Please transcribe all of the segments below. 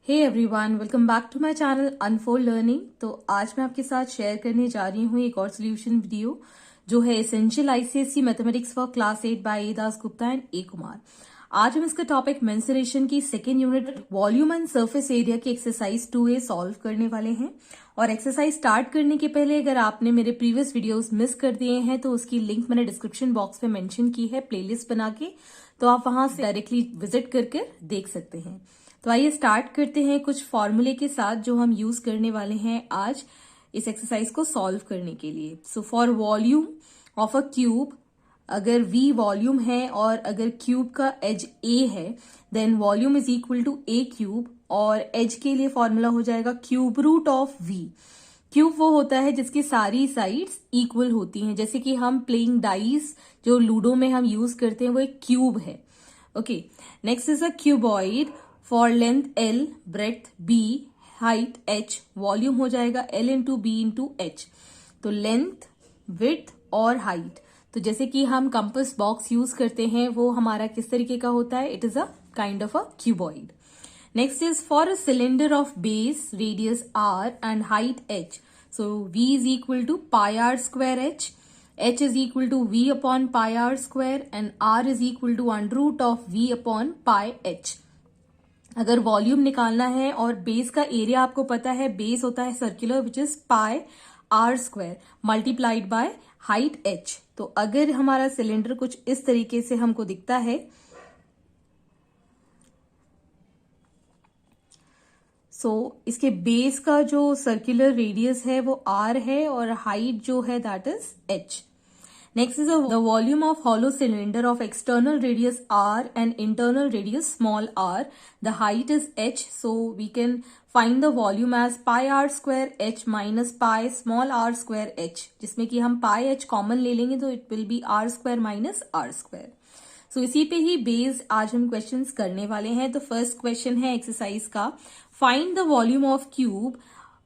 Hey everyone, welcome back to my channel unfold learning. तो आज मैं आपके साथ शेयर करने जा रही हूँ एक और सोल्यूशन वीडियो जो है essential ICSE mathematics for class 8 by A Das Gupta and A Kumar. आज हम इसका टॉपिक मेंसुरेशन की second unit volume and surface area की एक्सरसाइज 2A सॉल्व करने वाले हैं। और एक्सरसाइज स्टार्ट करने के पहले अगर आपने मेरे प्रीवियस वीडियोस मिस कर दिए हैं तो उसकी लिंक मैंने डिस्क्रिप्शन बॉक्स में मेंशन की है प्लेलिस्ट बना के, तो आप वहां से डायरेक्टली विजिट करके देख सकते हैं। तो आइए स्टार्ट करते हैं कुछ फॉर्मूले के साथ जो हम यूज करने वाले हैं आज इस एक्सरसाइज को सॉल्व करने के लिए। So for volume of a cube, अगर V वॉल्यूम है और अगर क्यूब का एज A है then volume is equal to A cube, और एज के लिए फॉर्मूला हो जाएगा cube root of V। Cube वो होता है जिसकी सारी साइड्स इक्वल होती हैं, जैसे कि हम प्लेइंग डाइस जो लूडो में हम यूज करते हैं वो एक क्यूब है। Okay, next is a cuboid for length L, breadth B, height H, volume हो जाएगा L into B into H। तो लेंथ, विड्थ और हाइट, तो जैसे कि हम कंपास बॉक्स यूज करते हैं वो हमारा किस तरीके का होता है, it is a kind of a cuboid. Next is for a cylinder of base, radius R and height H, so V is equal to pi are square H, H is equal to V upon pi r square and R is equal to under root of V upon pi H। अगर volume निकालना है और base का area आपको पता है, base होता है circular which is pi are square multiplied by height H। तो अगर हमारा सिलेंडर कुछ इस तरीके से हमको दिखता है, इसके बेस का जो सर्कुलर रेडियस है वो R है और हाइट जो है that is H। Next is the volume of hollow cylinder of external radius R and internal radius small r. The height is H, so we can find the volume as pi r square H minus pi small r square H, जिसमें कि हम pi H common ले लेंगे तो it will be r square minus r square। So इसी पे ही based आज हम क्वेश्चंस करने वाले हैं। तो फर्स्ट क्वेश्चन है एक्सरसाइज का, find the volume of cube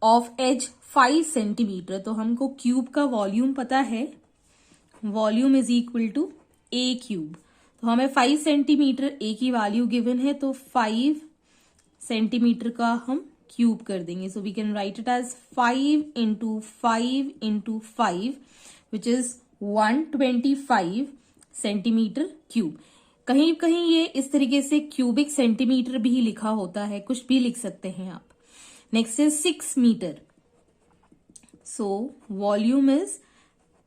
of edge 5 centimetre. तो हमको क्यूब का वॉल्यूम पता है, volume is equal to A cube. तो हमें 5 सेंटीमीटर A की वैल्यू गिवन है, तो 5 सेंटीमीटर का हम क्यूब कर देंगे। So we can write it as 5 into 5 into 5 which is 125 centimetre cube. कहीं कहीं ये इस तरीके से क्यूबिक सेंटीमीटर भी लिखा होता है, कुछ भी लिख सकते हैं आप। Next is 6 metre. So volume is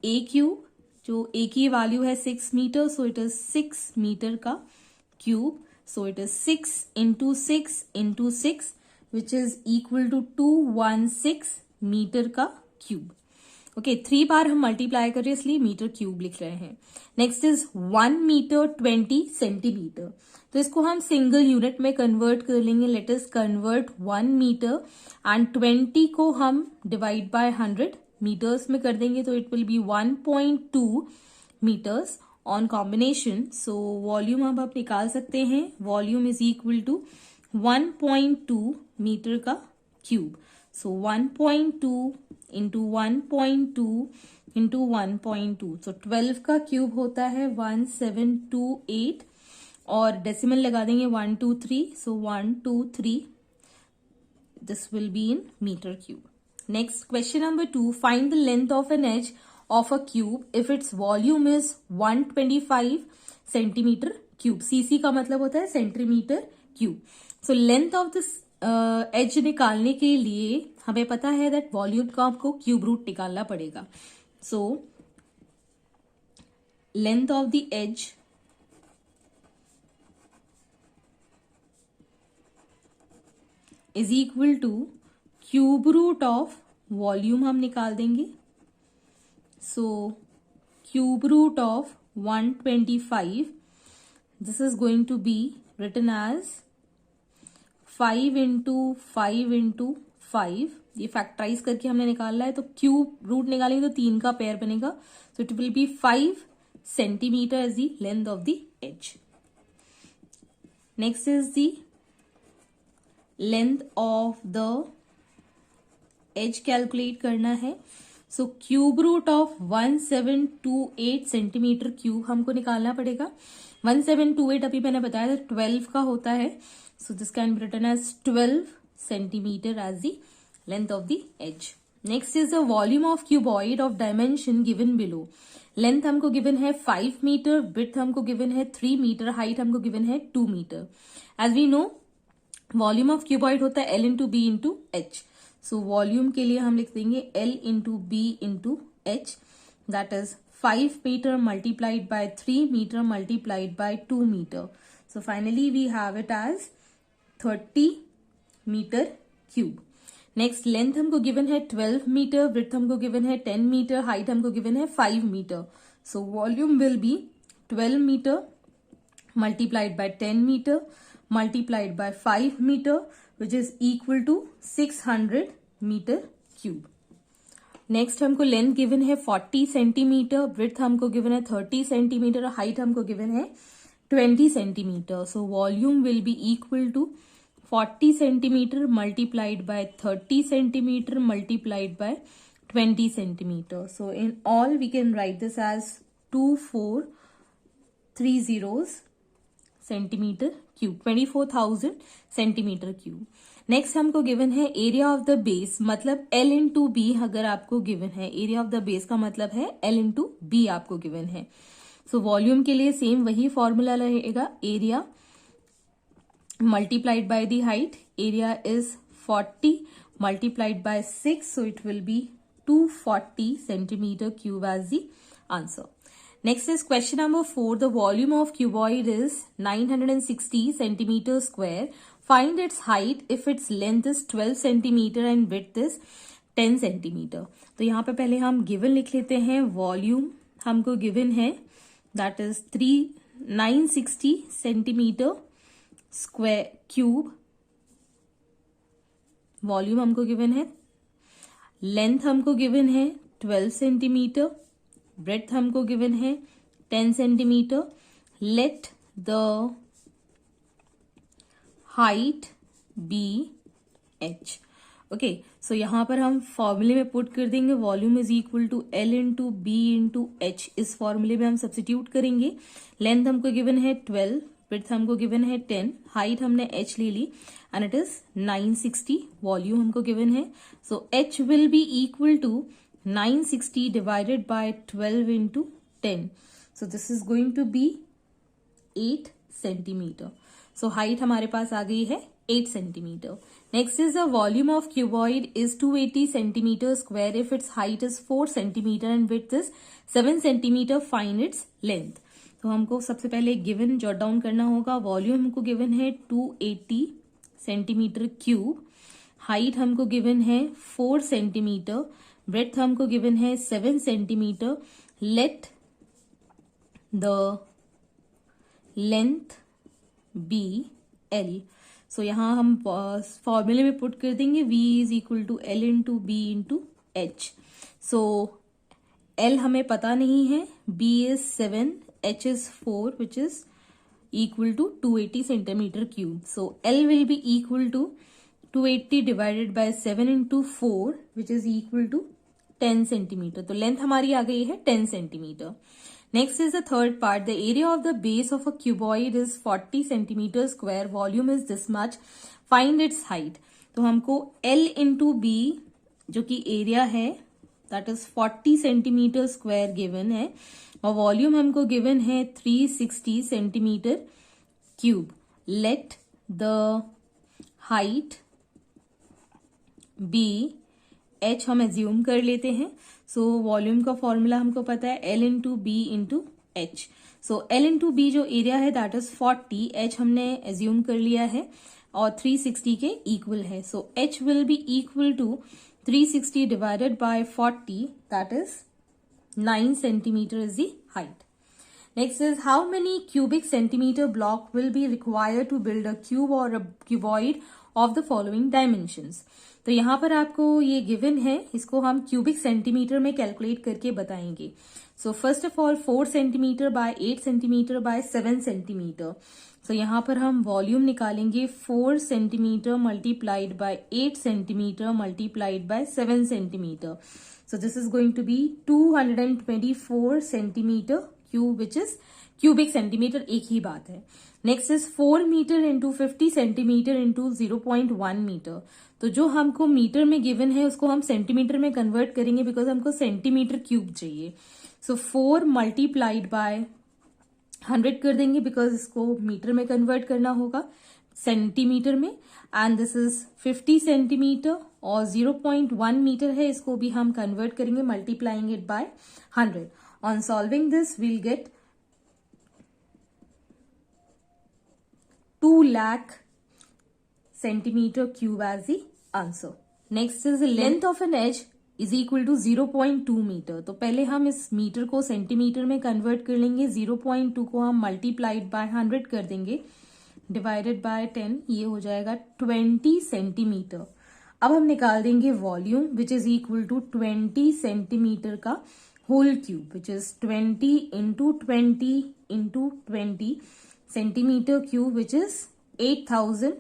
A cube, जो A की वैल्यू है 6 metre, so it is 6 metre का cube. So it is 6 into 6 into 6 which is equal to 216 metre का क्यूब। ओके, 3 बार हम मल्टीप्लाई कर रहे हैं इसलिए मीटर क्यूब लिख रहे हैं। Next is 1 metre 20 centimetre. तो इसको हम सिंगल यूनिट में कन्वर्ट कर लेंगे। Let us convert 1 metre and 20 को हम डिवाइड बाय 100 मीटर्स में कर देंगे, तो it will be 1.2 metres on combination. So volume अब आप निकाल सकते हैं, volume is equal to 1.2 metre का cube. So 1.2 into 1.2 into 1.2, so 12 का क्यूब होता है 1728, और डेसिमल लगा देंगे 123, so 123, this will be in metre cube. Next, question number 2. Find the length of an edge of a cube if its volume is 125 centimeter cube. cc का मतलब होता है centimetre cube. So length of this edge निकालने के लिए हमें पता है that वॉल्यूम का आपको क्यूब रूट निकालना पड़ेगा। So length of the edge is equal to cube root of volume हम निकाल देंगे। So cube root of 125, this is going to be written as 5 into 5 into 5। ये फैक्टराइज करके हमने निकाला है, तो क्यूब रूट निकालेंगे तो 3 का पेयर बनेगा। So it will be 5 centimetre as the length of the edge. Next is the length of the edge calculate करना है। So cube root of 1728 centimetre cube हमको निकालना पड़ेगा। 1728 अभी मैंने बताया था 12 का होता है, so this can be written as 12 centimeter as the length of the edge. Next is the volume of cuboid of dimension given below. Length हमको गिवन है 5 मीटर, विड्थ हमको गिवन है 3 मीटर, हाइट हमको गिवन है 2 metre. As we know volume of cuboid होता है L into B into H. So volume के लिए हम लिख देंगे L into B into H, that is 5 metre multiplied by 3 meter multiplied by 2 meter. So finally we have it as 30 meter cube. Next length हमको given है 12 metre, breadth हमको given है 10 metre, height हमको गिवन है 5 metre. So volume will be 12 metre multiplied by 10 meter multiplied by 5 meter which is equal to 600 meter cube. Next हमको length given है 40 centimetre, breadth हमको given है 30 centimetre, height हमको given है 20 centimetre. So volume will be equal to 40 centimeter multiplied by 30 centimeter multiplied by 20 centimeter. So in all we can write this as 2430 centimeter cube, 24,000 centimeter cube. Next हमको given है area of the base, मतलब L into B अगर आपको given है, area of the base का मतलब है L into B आपको गिवन है. सो वॉल्यूम के लिए सेम वही फॉर्मूला रहेगा, area multiplied by the height. Area is 40 multiplied by 6, so it will be 240 centimeter cube as the answer. Next is question number 4. The volume of cuboid is 960 centimeter square. Find its height if its length is 12 centimeter and width is 10 centimeter. तो यहाँ पे पहले हम given लिख लेते हैं. Volume हमको given है that is 960 centimeter square cube. Volume हमको गिवन है, लेंथ हमको गिवन है 12 सेंटीमीटर, ब्रेड्थ हमको गिवन है 10 centimetre. Let the height be H. Okay, so यहां पर हम फॉर्मूले में पुट कर देंगे volume is equal to L into B into H. इस फॉर्मूले में हम सब्स्टिट्यूट करेंगे. लेंथ हमको गिवन है 12, विड्थ हमको गिवन है 10, हाइट हमने h ले ली एंड इट इज 960. वॉल्यूम हमको गिवन है, so h will be equal to 960 divided by 12 into 10. So this is going to be 8 centimetre. So height हमारे पास आ गई है 8 centimetre. Next is the volume of cuboid is 280 centimetre square if its height is 4 centimetre and width is 7 centimetre. Find its length. तो हमको सबसे पहले given jot down करना होगा. वॉल्यूम हमको गिवन है 280 सेंटीमीटर क्यूब, हाइट हमको गिवन है 4 सेंटीमीटर, ब्रेड्थ हमको गिवन है 7 centimetre. Let the length be L. So यहाँ हम फॉर्मूले में पुट कर देंगे V is equal to L into B into H. So L हमें पता नहीं है, B is 7, H is 4 which is equal to 280 centimeter cube. So L will be equal to 280 divided by 7 into 4 which is equal to 10 centimeter. तो length हमारी आ गई है 10 centimeter. Next is the third part. The area of the base of a cuboid is 40 centimeter square. Volume is this much. Find its height. तो हमको L into B जो कि area है that is 40 centimeter square given है और volume हमको given है 360 centimetre cube. Let the height be H हम एज्यूम कर लेते हैं. सो वॉल्यूम का फॉर्मूला हमको पता है L into B into H. So L into B जो एरिया है दैट इज 40, एच हमने एज्यूम कर लिया है और 360 के इक्वल है. So H will be equal to 360 divided by 40, that is 9 centimeter is the height. Next is how many cubic centimeter block will be required to build a cube or a cuboid of the following dimensions. तो यहाँ पर आपको ये given है, इसको हम cubic centimetre में calculate करके बताएंगे. So first of all 4 centimetre by 8 centimetre by 7 centimetre. So यहाँ पर हम वॉल्यूम निकालेंगे 4 centimetre multiplied by 8 centimetre multiplied by 7 centimetre. So this is going to be 224 centimetre cube which is cubic centimetre एक ही बात है. Next is 4 metre into 50 centimetre into 0.1 metre. तो जो हमको मीटर में गिवन है उसको हम सेंटीमीटर में कन्वर्ट करेंगे बिकॉज हमको सेंटीमीटर क्यूब चाहिए। सो 4 मल्टीप्लाइड बाय 100 कर देंगे बिकॉज इसको मीटर में कन्वर्ट करना होगा सेंटीमीटर में। एंड दिस इज 50 सेंटीमीटर और 0.1 मीटर है, इसको भी हम कन्वर्ट करेंगे multiplying it by 100। On solving this will get 2 lakh centimeter cube as the answer. Next is the length of an edge is equal to 0.2 metre. तो पहले हम इस मीटर को सेंटीमीटर में कन्वर्ट कर लेंगे, 0.2 को हम मल्टीप्लाइड बाय 100 कर देंगे डिवाइडेड बाय 10, ये हो जाएगा 20 सेंटीमीटर। अब हम निकाल देंगे volume which is equal to 20 centimetre का whole cube which is 20 into 20 into 20 centimeter cube which is 8000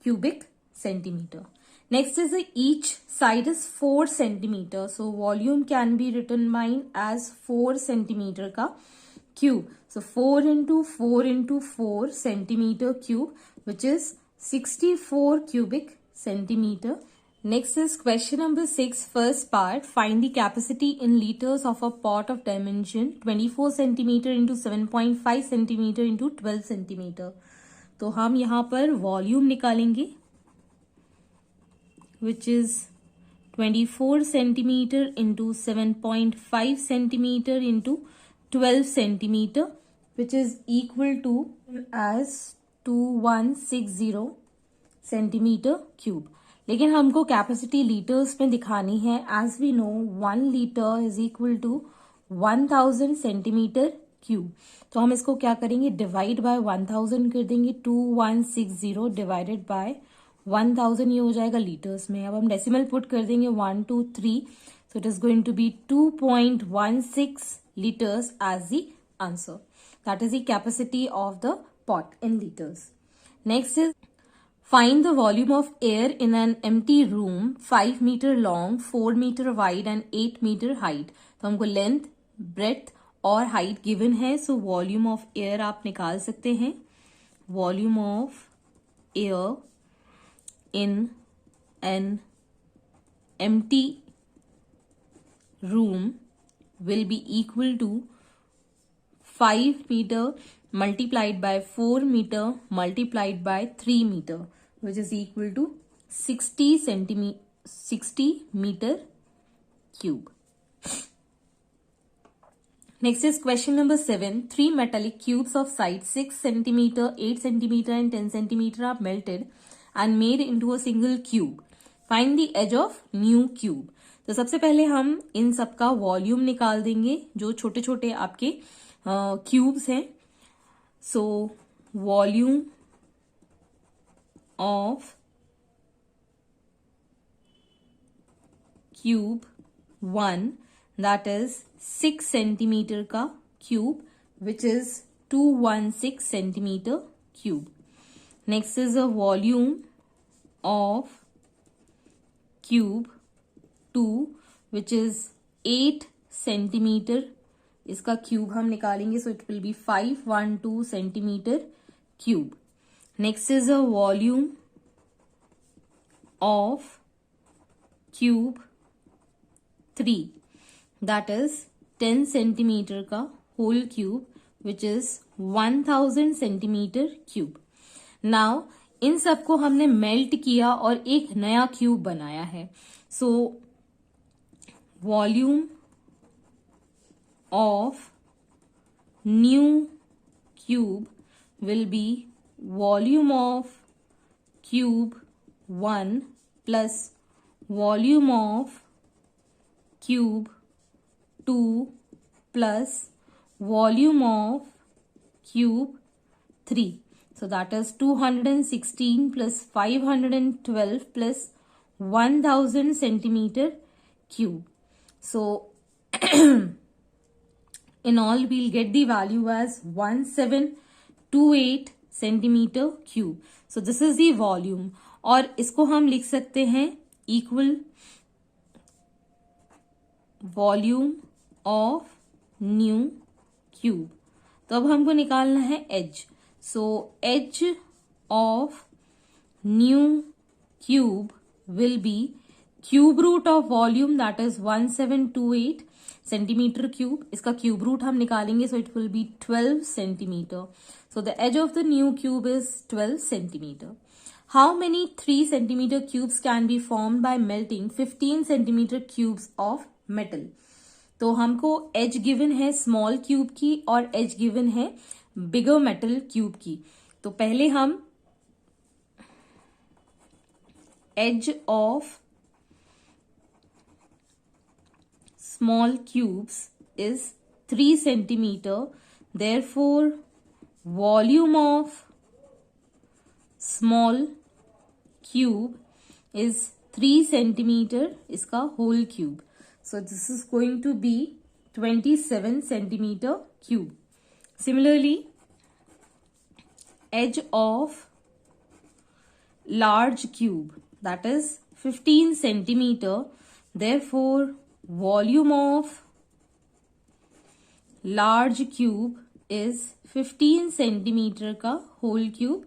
cubic centimeter. Next is each side is 4 centimeter. So volume can be written as 4 centimeter का cube. So 4 into 4 into 4 centimeter cube which is 64 cubic centimeter. Next is question number 6, first part. Find the capacity in liters of a pot of dimension 24 centimeter into 7.5 centimeter into 12 centimeter. तो हम यहाँ पर volume निकालेंगे which is 24 centimeter into 7.5 centimeter into 12 centimeter which is equal to as 2160 centimeter cube. लेकिन हमको capacity litres में दिखानी है। As we know 1 litre is equal to 1000 centimetre cube. तो हम इसको क्या करेंगे, डिवाइड बाय 1000 कर देंगे, 2160 डिवाइडेड बाय 1000, ये हो जाएगा लीटर्स में। अब हम डेसिमल पुट कर देंगे 1 2 3, so it is going to be 2.16 litres as the answer. That is the capacity of the pot in litres. Next is find the volume of air in an empty room 5 meter long, 4 meter wide and 8 meter height. तो हमको length, breath और height given है, so volume of air आप निकाल सकते हैं। Volume of air in an empty room will be equal to 5 meter multiplied by 4 meter multiplied by 3 meter which is equal to 60 meter cube. Next is question number 7. 3 metallic cubes of size 6 centimeter, 8 centimeter and 10 centimeter are melted and made into a single cube. Find the edge of new cube. तो सबसे पहले हम इन सब का volume निकाल देंगे जो छोटे छोटे आपके क्यूब्स हैं। So volume of cube 1 that is 6 centimetre का cube which is 216 centimetre cube. Next is a volume of cube 2 which is 8 centimetre, इसका क्यूब हम निकालेंगे, so it will be 512 centimetre cube. Next is a volume of cube 3 that is 10 centimetre का whole cube which is 1000 centimetre cube. Now इन सबको हमने melt किया और एक नया क्यूब बनाया है। So volume of new cube will be volume of cube 1 plus volume of cube 2 plus volume of cube 3. So that is 216 plus 512 plus 1000 centimeter cube. So in all we'll get the value as 1728 centimetre cube. So this is the volume और इसको हम लिख सकते हैं equal volume of new cube. तो अब हमको निकालना है as. So edge of new cube will be cube root of volume, that is 1728 centimeter cube. इसका cube root हम निकालेंगे, so it will be 12 centimeter. So the edge of the new cube is 12 centimeter. How many 3 centimeter cubes can be formed by melting 15 centimeter cubes of metal? तो हमको as given है small cube की और as given है बिगर metal cube की. तो पहले हम edge of small cubes is 3 centimetre, therefore volume of small cube is 3 centimetre, इसका whole cube. So this is going to be 27 centimeter cube. Similarly, edge of large cube, that is 15 centimeter, therefore volume of large cube is 15 centimeter का whole cube,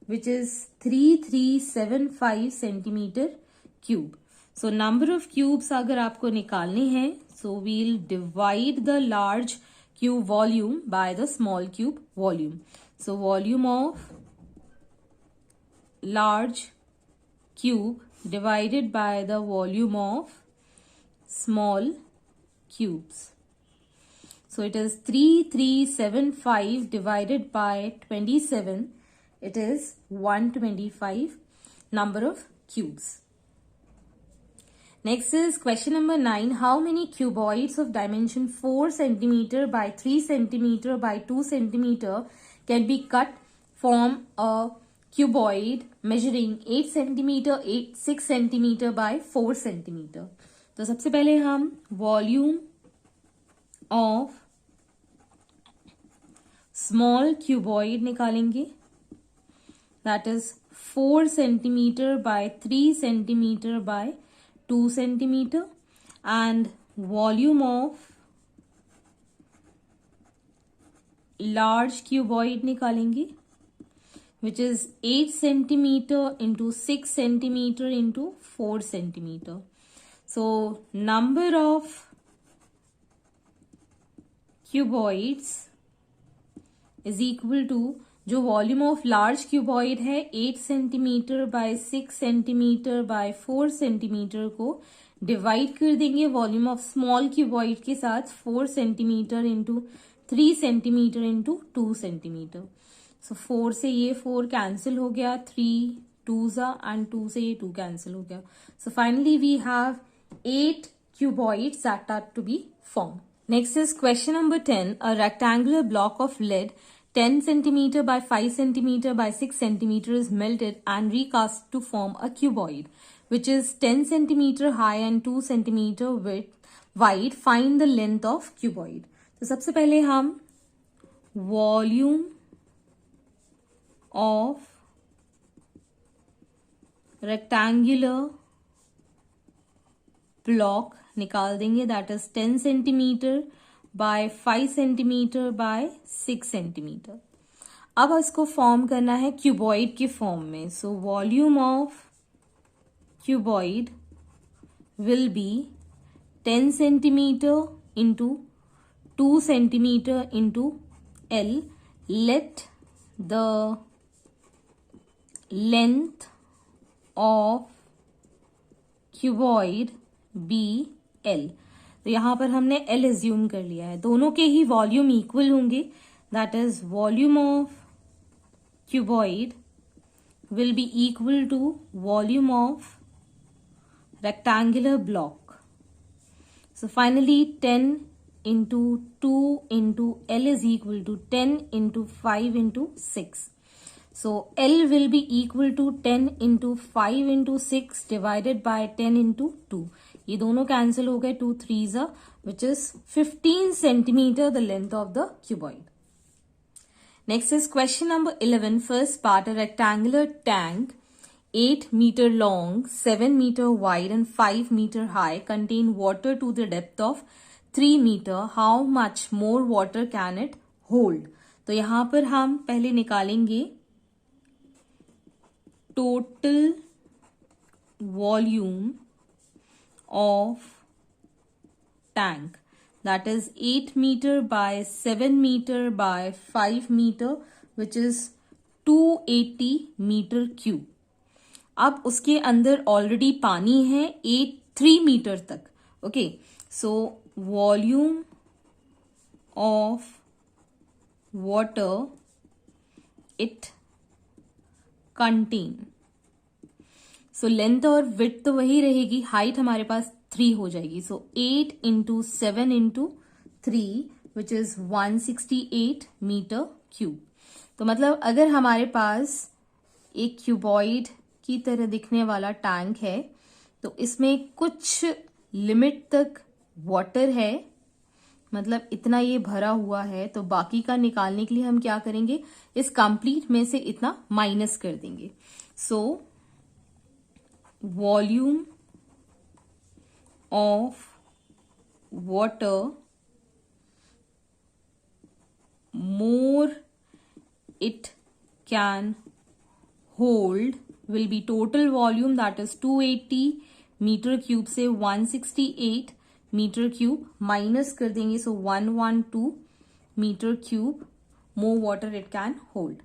which is 3375 centimeter cube. So number of cubes अगर आपको निकालने हैं, so we'll divide the large cube volume by the small cube volume. So volume of large cube divided by the volume of small cubes. So it is 3375 divided by 27. It is 125 number of cubes. Next is question number 9. How many cuboids of dimension 4 centimeter by 3 centimeter by 2 centimeter can be cut from a cuboid measuring 8 centimeter, 6 centimeter by 4 centimeter? तो सबसे पहले हम volume of small cuboid निकालेंगे, that is 4 centimetre bye 3 centimetre bye 2 centimeter, and volume of large cuboid निकालेंगे, which is 8 centimeter into 6 centimeter into 4 centimeter. So number of cuboids is equal to, जो volume of large cuboid है 8 centimetre by 6 centimetre by 4 centimetre को divide कर देंगे volume of small cuboid के साथ 4 centimetre into 3 centimetre into 2 centimetre. So 4 से ये 4 cancel हो गया, 3 2 एंड 2 से ये 2 कैंसिल हो गया. So finally we have 8 cuboids that are to be formed. Next is question number 10. A rectangular block of lead 10 centimeter by 5 centimeter by 6 centimeter is melted and recast to form a cuboid, which is 10 centimeter high and 2 centimeter wide. Find the length of cuboid. तो सबसे पहले हम volume of rectangular block निकाल देंगे, that is 10 centimetre by 5 centimetre by 6 centimetre. अब इसको form करना है क्यूबॉइड के फॉर्म में. So volume of cuboid will be 10 centimetre into 2 centimetre into L. Let the length of cuboid be L. तो यहां पर हमने L एज्यूम कर लिया है. दोनों के ही वॉल्यूम इक्वल होंगे, that is volume of cuboid will be equal to volume of rectangular block. So finally 10 into 2 into L is equal to 10 into 5 into 6. So L will be equal to 10 into 5 into 6 divided by 10 into 2. ये दोनों cancel हो गए, 2 3s are, which is 15 centimeter the length of the cuboid. Next is question number 11. First part, a rectangular tank 8 meter long, 7 meter wide and 5 meter high contain water to the depth of 3 meter. How much more water can it hold? तो यहां पर हम पहले निकालेंगे total volume of tank, that is 8 meter by 7 meter by 5 meter, which is 280 metre cube. अब उसके अंदर already पानी है 3 मीटर तक। Okay, so volume of water it contain, so length और विड्थ तो वही रहेगी, हाइट हमारे पास 3 हो जाएगी। So 8 into 7 into 3 which is 168 metre cube. तो मतलब अगर हमारे पास एक क्यूबॉइड की तरह दिखने वाला टैंक है तो इसमें कुछ लिमिट तक वाटर है, मतलब इतना ये भरा हुआ है, तो बाकी का निकालने के लिए हम क्या करेंगे, इस कंप्लीट में से इतना माइनस कर देंगे। So volume of water more it can hold will be total volume, that is 280 metre cube से 168 मीटर क्यूब माइनस कर देंगे, so 112 metre cube more water it can hold.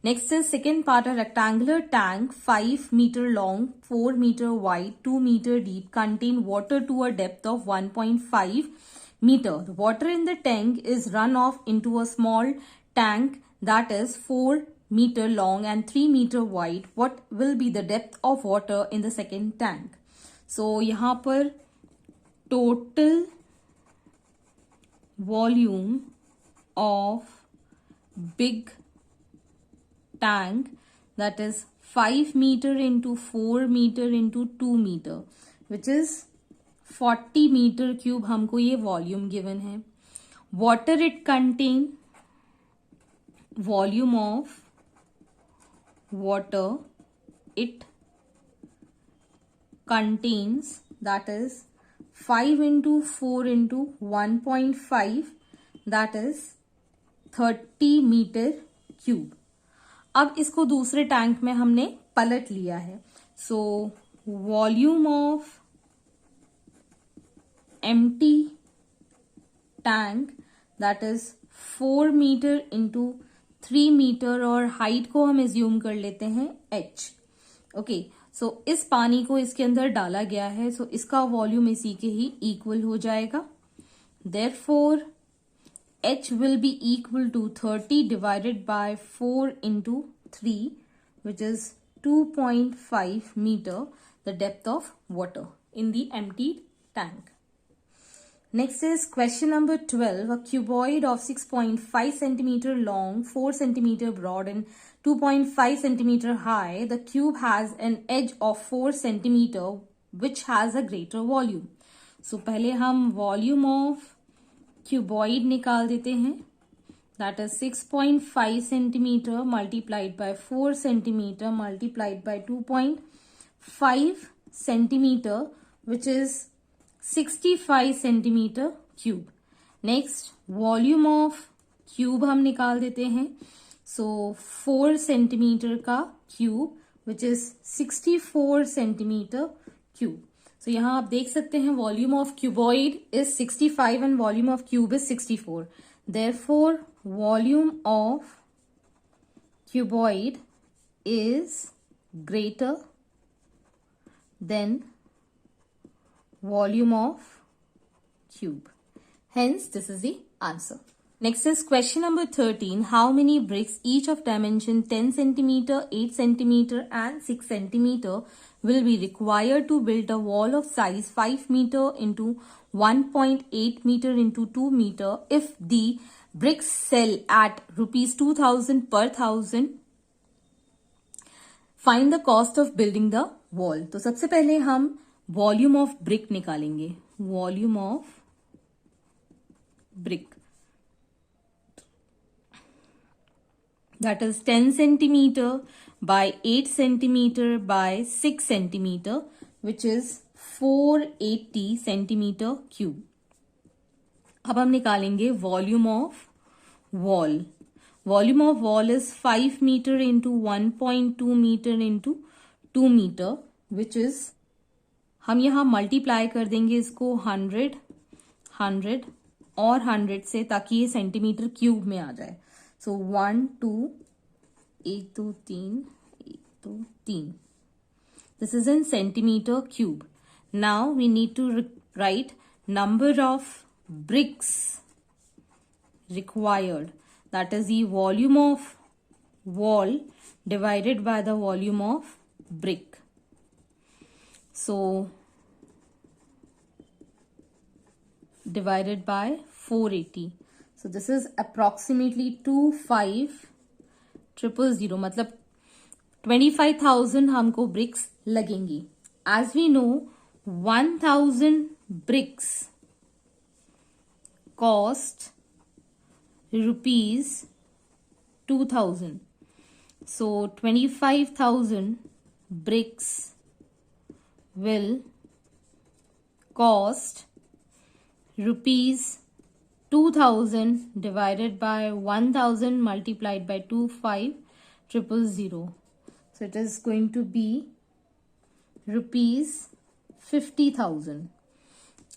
Next is second part, a rectangular tank 5 meter long, 4 meter wide, 2 meter deep, contain water to a depth of 1.5 meter. The water in the tank is run off into a small tank that is 4 meter long and 3 meter wide. What will be the depth of water in the second tank? So यहाँ पर total volume of big tank, that is 5 meter into 4 meter into 2 meter, which is 40 metre cube हमको ये volume given है। Water it contain, volume of water it contains, that is 5 into 4 into 1.5, that is 30 metre cube. अब इसको दूसरे tank में हमने पलट लिया है। So volume of empty tank, that is 4 metre into 3 metre, और हाइट को हम एज्यूम कर लेते हैं h। ओके, सो इस पानी को इसके अंदर डाला गया है, सो इसका वॉल्यूम इसी के ही इक्वल हो जाएगा। Therefore h will be equal to 30 divided by 4 into 3, which is 2.5 meter, the depth of water in the emptied tank. Next is question number 12. A cuboid of 6.5 centimeter long, 4 centimeter broad and 2.5 centimeter high. The cube has an edge of 4 centimeter which has a greater volume. So पहले हम volume of cuboid निकाल देते हैं, that is 6.5 centimetre multiplied bye 4 centimetre multiplied bye 2.5 centimetre which is 65 centimetre cube. Next volume of cube हम निकाल देते हैं, सो 4 centimetre का cube which is 64 centimetre cube. तो यहाँ आप देख सकते हैं volume of cuboid is 65 and volume of cube is 64। Therefore volume of cuboid is greater than volume of cube, hence this is the answer. Next is question number 13. How many bricks, each of dimension 10 centimeter, 8 centimeter and 6 centimeter will be required to build a wall of size 5 meter into 1.8 meter into 2 meter if the bricks sell at rupees 2000 per thousand? Find the cost of building the wall. तो सबसे पहले हम volume of brick निकालेंगे, volume of brick, that is 10 centimeter by 8 centimeter by 6 centimeter, which is 480 centimeter cube. अब हम निकालेंगे volume of wall. Volume of wall is 5 metre into 1.2 metre into 2 metre which is, हम यहाँ multiply कर देंगे इसको 100 और 100 से ताकि ये सेंटीमीटर क्यूब में आ जाए. सो 1 2 1 2 3 1 2 3. This is in centimeter cube. Now we need to write number of bricks required. That is the volume of wall divided by the volume of brick. So divided by 480. So this is approximately 25,000. मतलब 25,000 हमको bricks लगेंगी. As we know 1,000 bricks cost rupees 2,000. So 25,000 bricks will cost rupees 2,000 divided by 1,000 multiplied by 25,000. So it is going to be rupees 50,000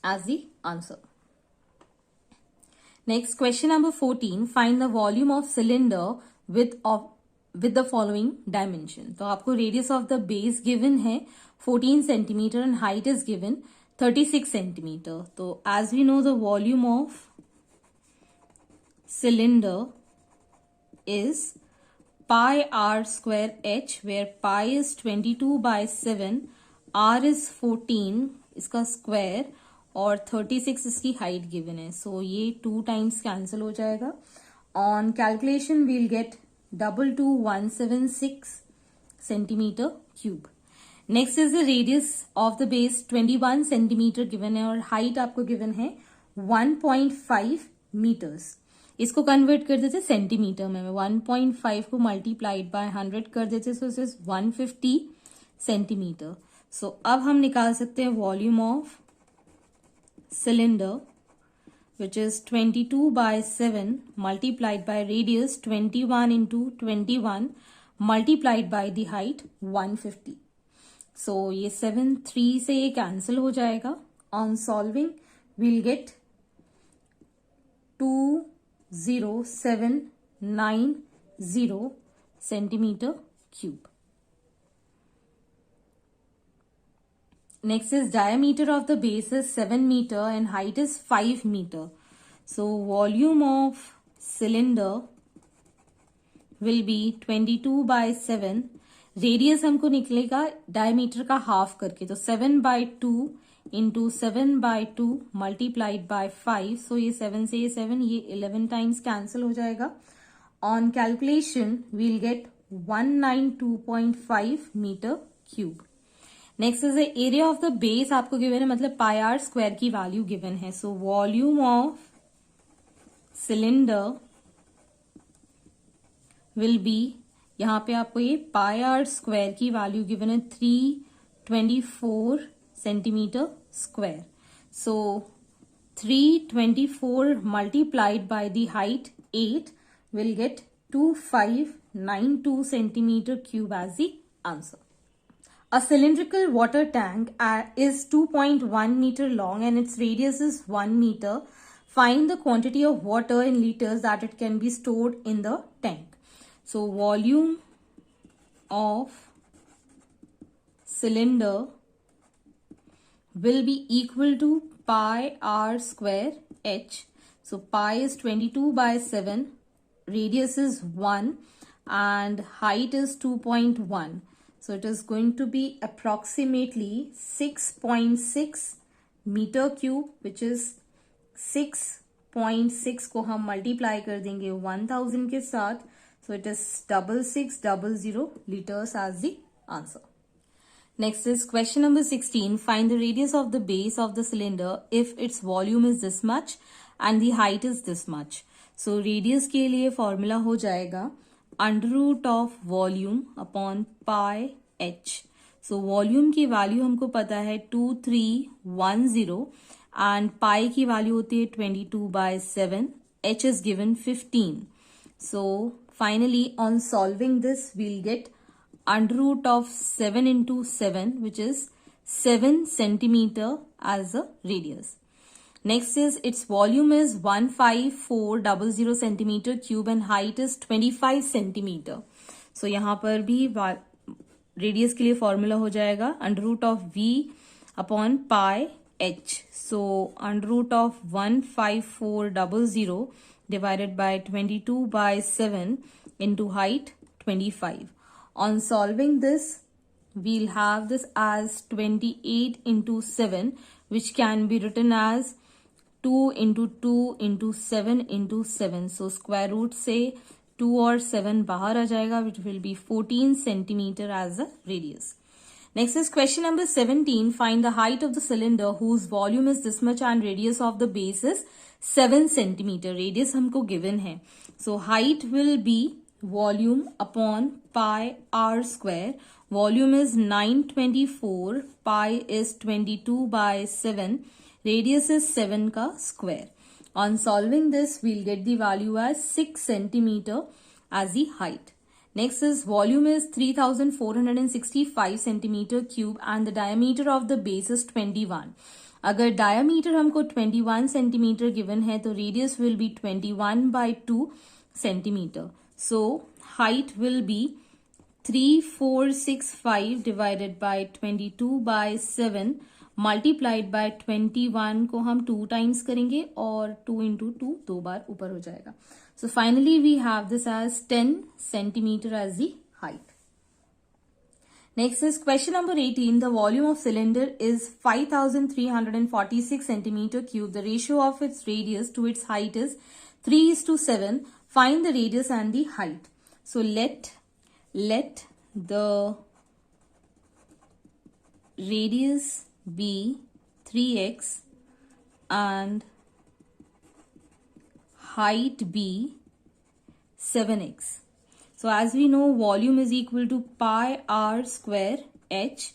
as the answer. Next, question number 14. Find the volume of cylinder with the following dimension. तो आपको radius of the base given है 14 centimeter and height is given 36 centimeter. तो as we know the volume of cylinder is pi r square h, where pi is 22 by 7, r is 14 इसका square और 36 इसकी height given है. सो ये 2 times cancel हो जाएगा. On calculation we'll get 22176 centimetre cube. Next is the radius of the base 21 centimetre given है और height आपको गिवन है 1.5 मीटर्स. इसको कन्वर्ट कर देते सेंटीमीटर में. 1.5 को मल्टीप्लाइड बाय 100 कर देते, सो इट इज 150 सेंटीमीटर. सो अब हम निकाल सकते हैं volume of cylinder which is 22 by 7 multiplied by radius 21 into 21 multiplied by the height 150. So ये 7 3 से ये कैंसिल हो जाएगा. On solving we'll get 20790 centimeter cube. Next is diameter of the base is 7 meter and height is 5 meter. So volume of cylinder will be 22 by 7. Radius हमको निकलेगा diameter का half करके, तो 7/2 इंटू 7/2 मल्टीप्लाइड बाय 5. सो ये 7 से ये 7, ये 11 times cancel हो जाएगा. On calculation we'll get 192.5 metre cube. Next is the area of the base आपको गिवन है, मतलब पाई आर स्क्वायर की वैल्यू गिवन है. So volume of cylinder will be, यहाँ पे आपको ये पाई आर स्क्वायर की वैल्यू गिवन है 324 centimetre square. So 324 multiplied by the height 8 will get 2592 centimeter cube as the answer. A cylindrical water tank is 2.1 meter long and its radius is 1 meter. Find the quantity of water in liters that it can be stored in the tank. So volume of cylinder will be equal to pi r square h. So pi is 22 by 7, radius is 1 and height is 2.1. So it is going to be approximately 6.6 meter cube, which is 6.6 को हम multiply कर देंगे 1000 के साथ. So it is 6600 liters as the answer. Next is question number 16. Find the radius of the base of the cylinder if its volume is this much and the height is this much. So radius के लिए formula हो जाएगा under root of volume upon pi H. So volume की value हमको पता है 2310 and pi की value होती है 22 by 7. H is given 15. So finally on solving this we'll get under root of 7 into 7, which is 7 centimeter as a radius. Next is its volume is 15400 centimeter cube and height is 25 centimeter. So यहाँ पर भी radius के लिए formula हो जाएगा under root of v upon pi h. So under root of 15400 divided by 22 by 7 into height 25. On solving this, we'll have this as 28 into 7, which can be written as 2 into 2 into 7 into 7. So square root से 2 और 7 बाहर आ जाएगा, which will be 14 centimeter as a radius. Next is question number 17. Find the height of the cylinder whose volume is this much and radius of the base is 7 centimeter. Radius हमको given है. So height will be volume upon pi r square. Volume is 924. Pi is 22 by 7. Radius is 7 का square. On solving this, we'll get the value as 6 centimeter as the height. Next is volume is 3465 centimeter cube and the diameter of the base is 21. अगर diameter हमको 21 centimeter given है तो radius will be 21 by 2 centimeter. So height will be 3465 divided by 22 by 7 multiplied by 21 को हम 2 times करेंगे और 2 into 2 दो बार ऊपर हो जाएगा. So finally we have this as 10 centimeter as the height. Next is question number 18. The volume of cylinder is 5346 centimeter cube. The ratio of its radius to its height is 3:7. Find the radius and the height. So let the radius be 3x and height be 7x. So as we know volume is equal to pi r square h.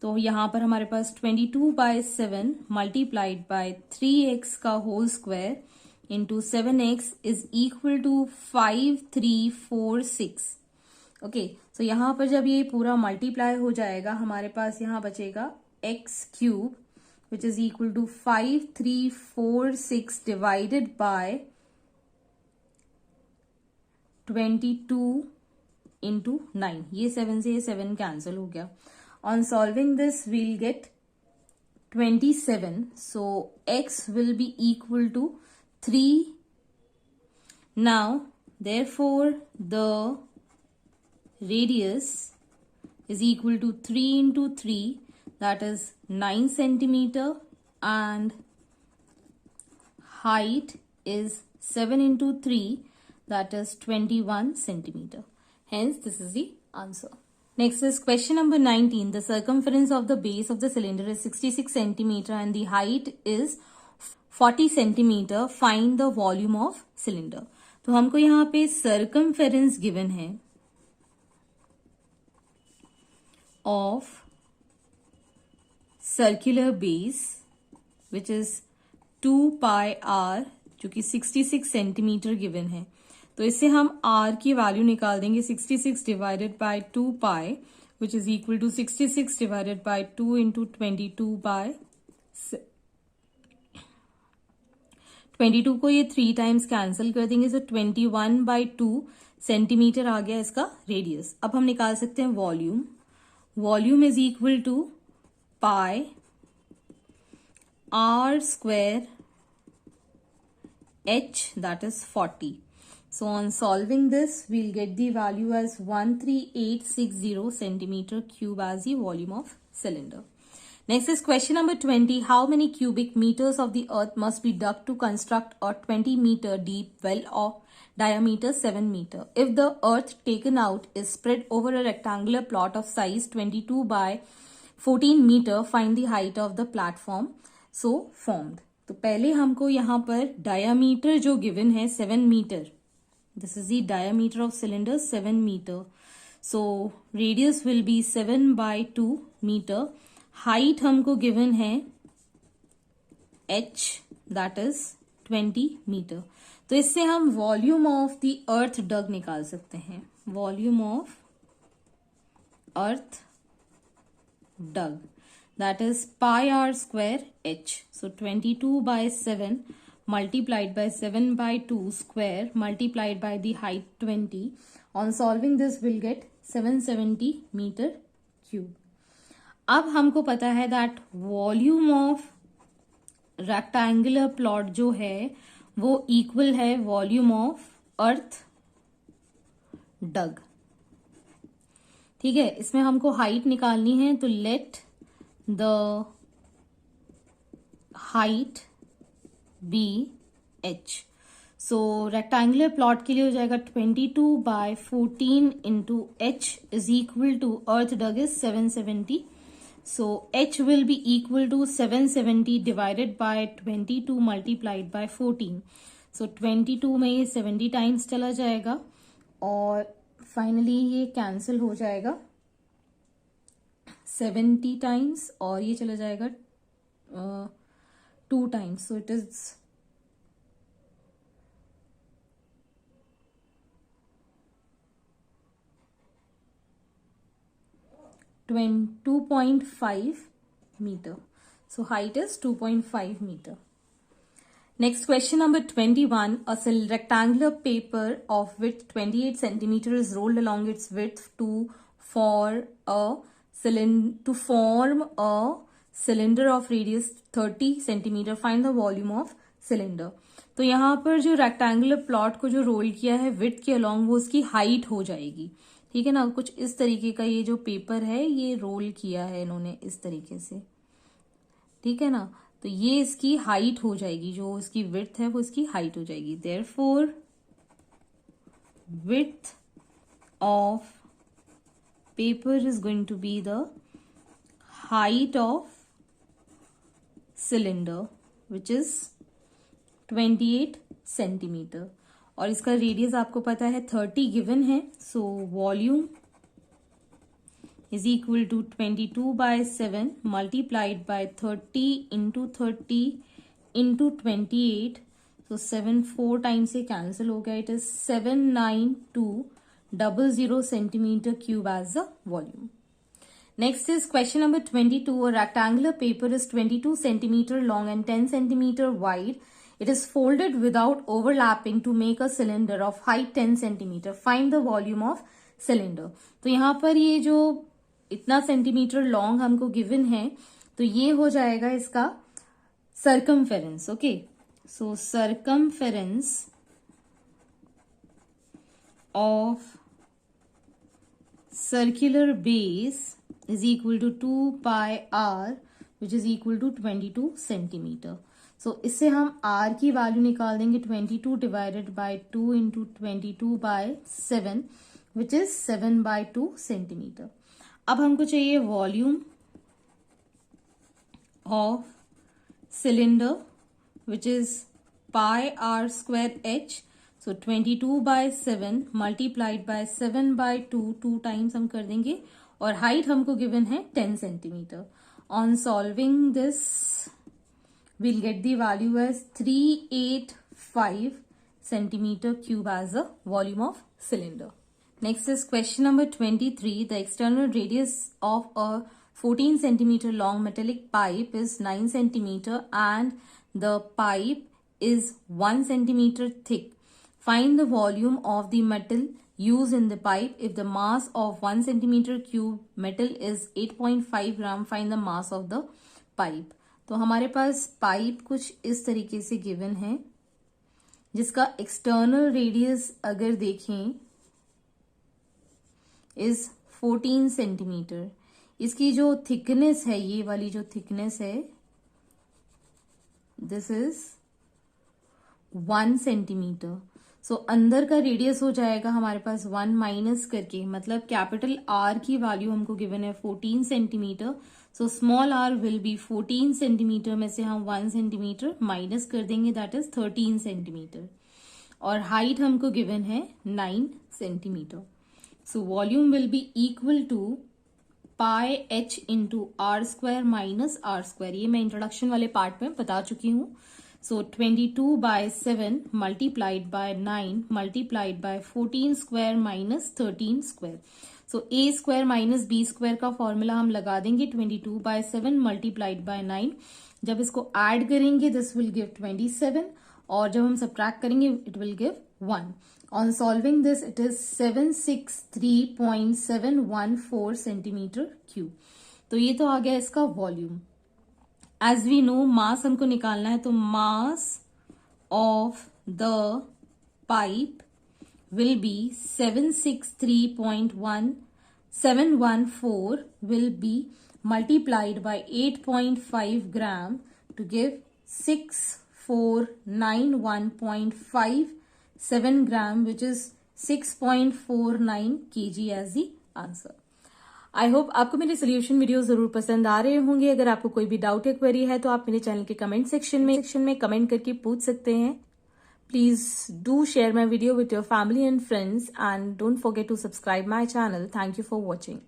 तो यहाँ पर हमारे पास 22 by 7 multiplied by 3x का whole square into 7x is equal to 5346. Okay, सो यहाँ पर जब ये पूरा मल्टीप्लाई हो जाएगा हमारे पास यहाँ बचेगा x cube which is equal to 5346 divided by 22 into 9. ये 7 से ये 7 कैंसिल हो गया. On solving this we'll get 27. So x will be equal to 3. Now therefore the radius is equal to 3 into 3, that is 9 centimeter, and height is 7 into 3, that is 21 centimeter. Hence this is the answer. Next is question number 19. The circumference of the base of the cylinder is 66 centimeter and the height is 40 centimeter. Find the volume of cylinder. तो हमको यहाँ पे circumference given है of circular base which is 2 pi r, जो कि 66 centimetre given है. तो इससे हम r की वैल्यू निकाल देंगे. 66 divided by 2 pi which is equal to 66 divided by 2 into 22 by 22 को ये 3 टाइम्स कैंसिल कर देंगे. सो 21 बाय 2 सेंटीमीटर आ गया इसका रेडियस. अब हम निकाल सकते हैं volume. Volume is equal to pi r square h, that is 40. So on solving this we'll get the value as 13860 centimeter cube as the volume of cylinder. Next is question number 20. How many cubic meters of the earth must be dug to construct a 20 meter deep well of diameter 7 meter? If the earth taken out is spread over a rectangular plot of size 22 by 14 meter, find the height of the platform so formed. तो पहले हमको यहाँ पर diameter जो given है 7 metre. This is the diameter of cylinder 7 metre. So radius will be 7 by 2 metre. Height हमको given है h, that is 20 metre. तो इससे हम volume of the earth dug निकाल सकते हैं, volume of earth dug, that is pi r square h. So 22/7 multiplied by 7/2 square multiplied by the height 20. On solving this we'll get 770 meter cube. अब हमको पता है that volume of rectangular plot जो है वो equal है volume of earth dug. ठीक है, इसमें हमको हाइट निकालनी है, तो let the height be h. So rectangular plot के लिए हो जाएगा 22/14 into h is equal to earth dug is 770. सो h will be equal to 770 divided by 22 multiplied by 14. सो 22 में ये 70 टाइम्स चला जाएगा और फाइनली ये कैंसिल हो जाएगा 70 टाइम्स और ये चला जाएगा 2 times. So it is 2.5 meter. So height is 2.5 meter. Next question number 21. A rectangular paper of width 28 centimeter is rolled along its width to form a cylinder of radius 30 centimeter. Find the volume of cylinder. तो यहाँ पर जो rectangular plot को जो role किया है width के along वो उसकी हाइट हो जाएगी. ठीक है ना, कुछ इस तरीके का ये जो पेपर है ये रोल किया है इन्होंने इस तरीके से. ठीक है ना, तो ये इसकी हाइट हो जाएगी, जो इसकी विड्थ है वो इसकी हाइट हो जाएगी. Therefore width of paper is going to be the height of cylinder which is 28 centimetre. और इसका रेडियस आपको पता है 30 गिवन है. So volume is equal to 22/7 multiplied by 30 into 30 into 28. So 7 4 times से cancel हो गया. It is 79200 centimeter cube as the volume. Next is question number 22. A rectangular paper is 22 centimeter long and 10 centimeter wide. It is folded without overlapping to make a cylinder of height 10 centimeter. Find the volume of cylinder. तो यहाँ पर ये जो इतना centimetre long हमको given है तो ये हो जाएगा इसका circumference. Okay, so circumference of circular base is equal to 2 πr which is equal to 22 centimetre. So इससे हम r की वैल्यू निकाल देंगे 22 divided by 2 into 22/7 which is 7/2 centimetre. अब हमको चाहिए volume of cylinder which is πr square h. So 22/7 multiplied by 7/2 2 times हम कर देंगे और हाइट हमको गिवन है 10 centimetre. On solving this we'll get the value as 385 centimeter cube as a volume of cylinder. Next is question number 23. The external radius of a 14 centimeter long metallic pipe is 9 centimeter and the pipe is 1 centimeter thick. Find the volume of the metal used in the pipe. If the mass of 1 centimeter cube metal is 8.5 gram, find the mass of the pipe. तो हमारे पास pipe कुछ इस तरीके से given है जिसका external radius अगर देखें इज 14 सेंटीमीटर. इसकी जो थिकनेस है, ये वाली जो थिकनेस है दिस इज 1 सेंटीमीटर. सो अंदर का रेडियस हो जाएगा हमारे पास 1 माइनस करके, मतलब कैपिटल आर की वैल्यू हमको गिवन है 14 centimetre. So small R will be 14 centimetre में से हम 1 सेंटीमीटर माइनस कर देंगे, दैट इज 13 सेंटीमीटर. और हाइट हमको गिवन है 9 centimetre. So volume will be equal to pi H into R square minus R square. ये मैं इंट्रोडक्शन वाले पार्ट में बता चुकी हूँ. So 22 by 7 multiplied by 9 multiplied by 14 square minus 13 square. So a square minus b square का formula हम लगा देंगे 22 by 7 multiplied by 9. जब इसको ऐड करेंगे this will give 27 और जब हम सब्ट्रैक्ट करेंगे it will give 1. On solving this it is 763.714 centimeter cube. तो ये तो आ गया इसका वॉल्यूम. एज वी नो मास हमको निकालना है तो mass of the pipe will be 763.714 will be multiplied by 8.5 gram to give 6491.57 gram, which is 6.49 kg as the answer. I hope आपको मेरे सोल्यूशन वीडियो जरूर पसंद आ रहे होंगे. अगर आपको कोई भी डाउट या क्वेरी है तो आप मेरे चैनल के कमेंट सेक्शन में कमेंट करके पूछ सकते हैं. Please do share my video with your family and friends and don't forget to subscribe my channel. Thank you for watching.